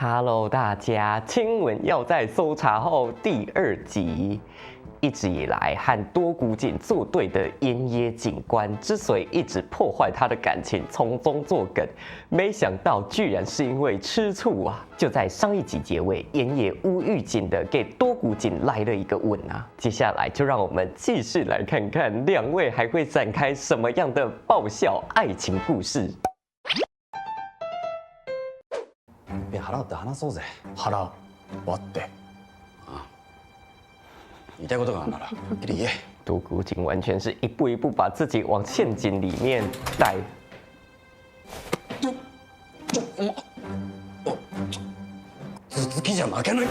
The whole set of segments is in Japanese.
Hello， 大家，亲吻要在搜查后第2集。一直以来和多古井作对的烟野警官，之所以一直破坏他的感情，从中作梗，没想到居然是因为吃醋啊！就在上一集结尾，烟野无预警的给多古井来了一个吻啊！接下来就让我们继续来看看两位还会展开什么样的爆笑爱情故事。払うって話そうぜ。払う。割って。言いたいことがあるならはっきり言え。多古井完全是一步一步把自己往陷阱里面带。頭突きじゃ負けない。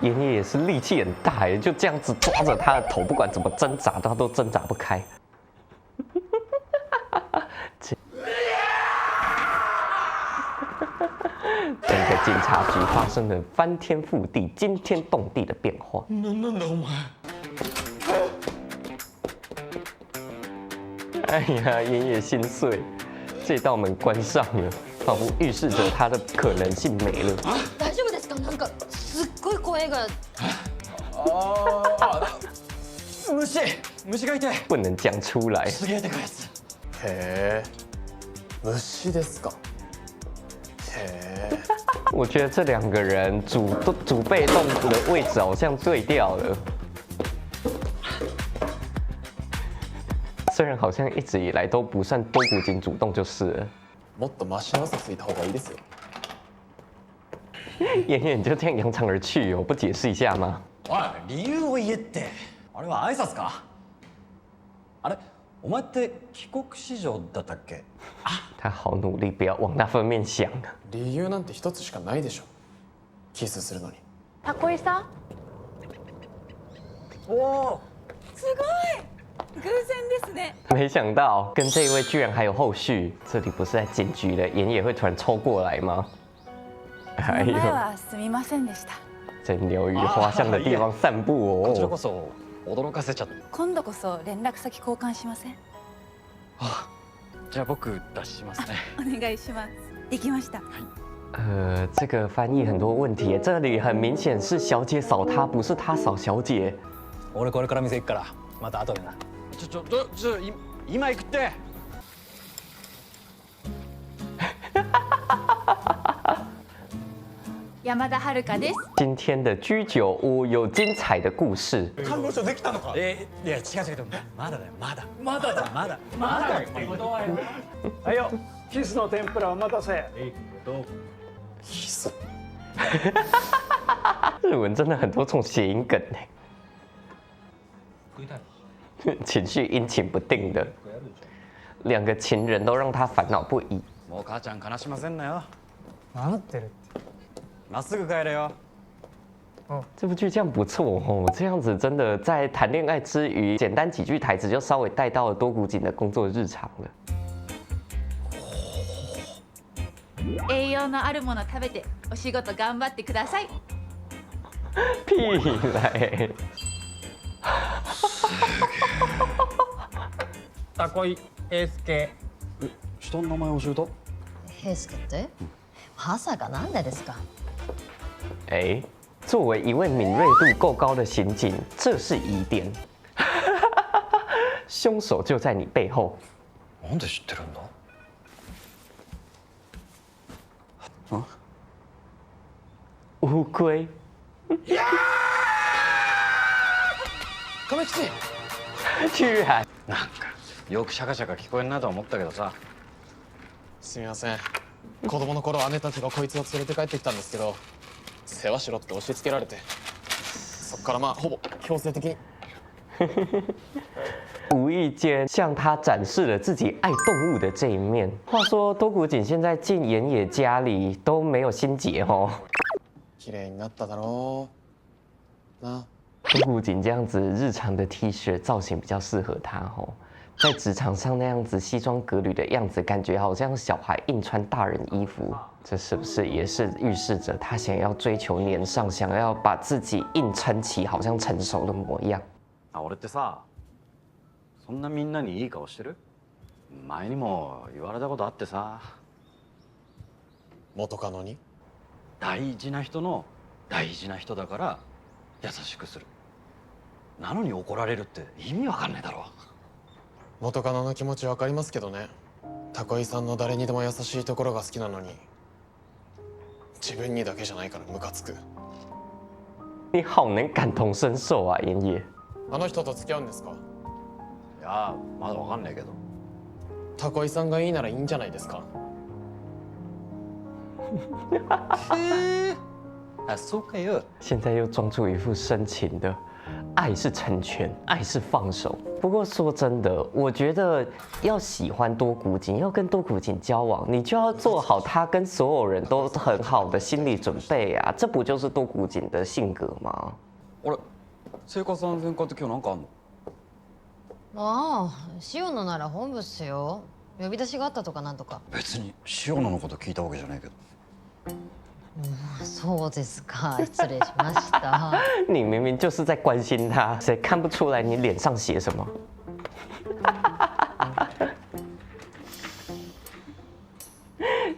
妍叶也是力气很大耶，就这样子抓着他的头，不管怎么挣扎，他都挣扎不开。整个警察局发生了翻天覆地、惊天动地的变化。なんだお前。哎呀，妍叶心碎，这道门关上了，仿佛预示着他的可能性没了。大丈夫ですか？なんかすっごい声が。虫がいて。不能讲出来。すげえでかいやつ。へえ。虫ですか。へえ。我觉得这两个人主被动的位置好像对调了。虽然好像一直以来都不算多古井主动就是了。もっとマシな嘘ついた方がいいですよ。妍叶你就这样扬长而去哦，不解释一下吗？おい、理由を言えって。あれは挨拶か。あれ、お前って帰国子女だったっけ？他好努力，不要往那方面想。理由なんて一つしかないでしょ。キスするのに。タコイさん。おお。すごい。偶然ですね。没想到跟这一位居然还有后续，这里不是在警局的，妍叶会突然抽过来吗？哎呦，すみませんでした。在鸟语花香的地方散步こちらこ哦。そ驚かせちゃった。今度こそ連絡先交換しません？じゃあ僕出しますね。お願いします。できました。这个翻译很多问题耶，这里很明显是小姐扫他，不是他扫小姐。俺これから店行くからまた後でな。今行くって。山田遥です。今天的居酒屋有精彩的故事。看護師できたのか。いや違うまだだよまだ。はいよ、キスの天ぷらお待たせ。キス。日文真的很多这种谐音梗呢，情绪阴晴不定的，两个情人都让他烦恼不已。もう母ちゃん悲しませんなよ。待ってるって。まっすぐ帰れよ。这部剧这样不错哦，这样子真的在谈恋爱之余，简单几句台词就稍微带到了多古井的工作日常了。栄養のあるもの食べてお仕事頑張ってください。屁嘞！タコイエース系。下の名前教えた？平介ってまさかなんでですか？哎，作为一位敏锐度够高的刑警，这是疑点。凶手就在你背后。なんで知ってるんだ？乌龟。亀吉。居然。なんかよくシャカシャカ聞こえんなと思ったけどさ。すみません。子供の頃姉たちがこいつを連れて帰ってきたんですけど、世話しろって押し付けられて、そっからまあほぼ強制的に。无意间向他展示了自己爱动物的这一面。话说多古井现在进岩野家里都没有心结哦。綺麗になっただろう。な。多古井这样子日常的 T 恤造型比较适合他哦。在职场上那样子西装革履的样子，感觉好像小孩硬穿大人衣服。这是不是也是预示着他想要追求年上，想要把自己硬撑起好像成熟的模样？俺ってさ、そんなみんなにいい顔してる？前にも言われたことあってさ。元カノに？大事な人の大事な人だから優しくする。なのに怒られるって意味わかんないだろ。元カノの気持ちわかりますけどね。タコイさんの誰にでも優しいところが好きなのに、自分にだけじゃないからムカつく。你好能感同身受啊，言野。あの人と付き合うんですか？いやまだわかんないけど。タコイさんがいいならいいんじゃないですか？あ、そうかよ。现在又装出一副深情的，爱是成全，爱是放手。不过说真的，我觉得要喜欢多古井，要跟多古井交往，你就要做好他跟所有人都很好的心理准备啊，这不就是多古井的性格吗？あれ、生活安全課って今日なんかあんの？ああ、塩野なら本部っすよ。呼び出しがあったとかなんとか。別に塩野のこと聞いたわけじゃないけど。そうですか。失礼しました。你明明就是在关心他，谁看不出来你脸上写什么？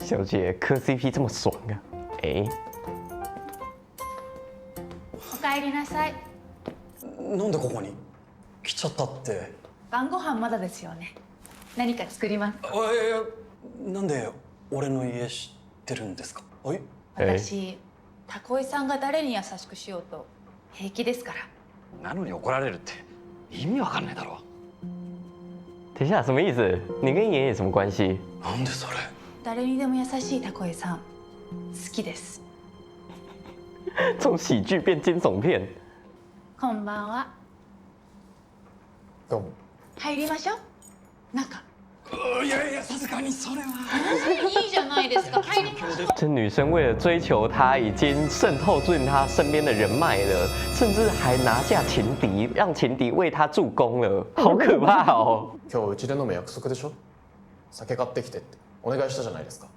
小姐磕 CP 这么爽啊！哎，おかえりなさい。なんでここに来ちゃったって。晩ご飯まだですよね。何か作ります。なんで俺の家知ってるんですか？はい。私、タコイさんが誰に優しくしようと平気ですから。なのに怒られるって意味わかんないだろ。等一下，什么意思？你跟爷爷什么关系？なんでそれ？誰にでも優しいタコイさん、好きです。从喜剧变惊悚片。こんばんは。どうも。入りましょう。中。いやいや、さすがにそれは。いいじゃないですか。入りましょう。这女生为了追求他，已经渗透进他身边的人脉了，甚至还拿下情敌，让情敌为他助攻了，好可怕哦！今日うちで飲む約束でしょ？酒買ってきてってお願いしたじゃないですか。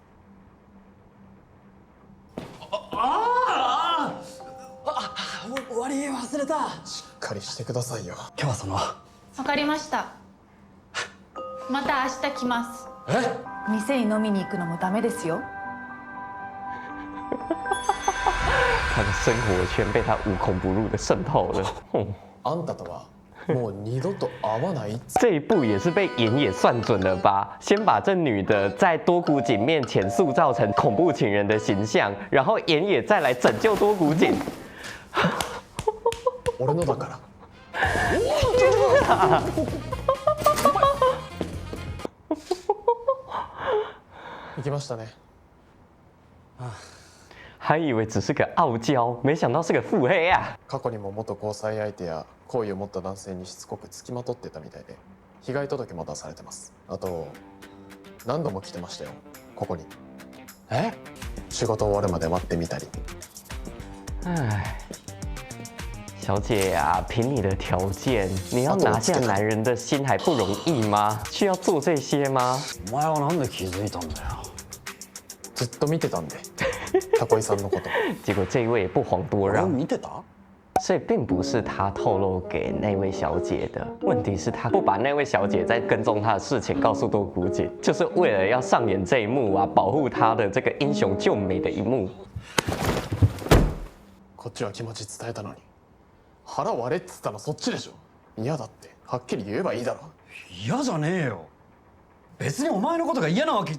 割り忘れた。しっかりしてくださいよ。今日はその。わかりました。また明日来ます。え？店に飲みに行くのもダメですよ。他的生活圈被他无孔不入的渗透了。あんたとはもう二度と会わないっつ。这一步也是被岩野算准了吧？先把这女的在多古井面前塑造成恐怖情人的形象，然后岩野再来拯救多古井。俺のだから。行きましたね。还以为只是个傲娇，没想到是个腹黑啊！過去にも元交際相手や好意を持った男性にしつこく付きまとってたみたいで、被害届も出されてます。あと何度も来てましたよ、ここに。え？仕事終わるまで待ってみたり。唉，小姐呀、凭你的条件，你要拿下男人的心还不容易吗？需要做这些吗？お前はなんで気づいたんだよ。ずっと見てたんで、タコイさんのこと。结果这一位也不遑多俺让，見てた？所以并不是他透露给那位小姐的，问题是他不把那位小姐在跟踪他的事情告诉多古井，就是为了要上演这一幕啊，保护他的这个英雄救美的一幕。こっちは気持ち伝えたのに、腹割れっつったのそっちでしょ。嫌だってはっきり言えばいいだろ。嫌じゃねえよ。別にお前のことが嫌なわけ。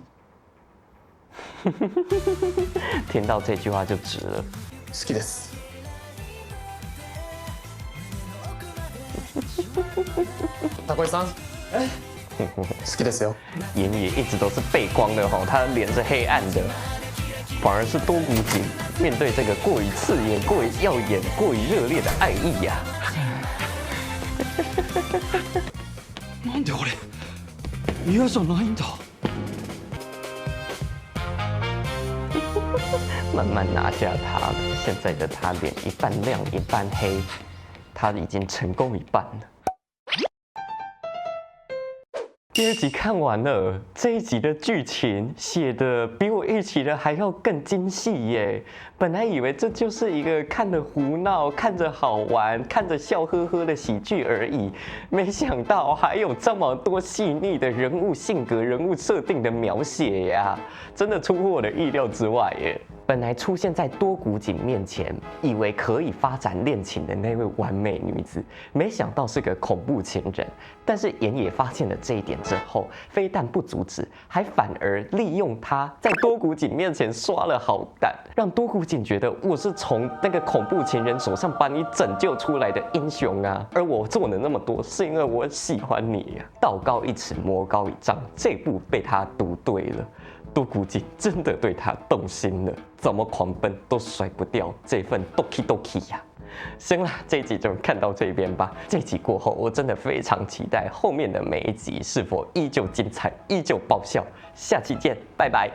听到这句话就值了。好きです。タコイさん，好きですよ。岩野一直都是背光的吼，他的脸是黑暗的，反而是多古井面对这个过于刺眼、过于耀眼、过于热烈的爱意呀、なんで俺嫌じゃないんだ。慢慢拿下他，现在的他脸一半亮一半黑，他已经成功一半了。第二集看完了，这一集的剧情写的比我预期的还要更精细耶！本来以为这就是一个看着胡闹、看着好玩、看着笑呵呵的喜剧而已，没想到还有这么多细腻的人物性格、人物设定的描写呀，真的出乎我的意料之外耶！本来出现在多谷井面前，以为可以发展恋情的那位完美女子，没想到是个恐怖情人。但是岩野发现了这一点之后，非但不阻止，还反而利用她在多谷井面前刷了好胆，让多谷井觉得我是从那个恐怖情人手上把你拯救出来的英雄啊！而我做了那么多，是因为我喜欢你呀、道高一尺，魔高一丈，这步被他读对了。多谷井真的对他动心了，怎么狂奔都甩不掉这份 doki doki 呀！行了，这一集就看到这边吧。这一集过后，我真的非常期待后面的每一集是否依旧精彩，依旧爆笑。下期见，拜拜。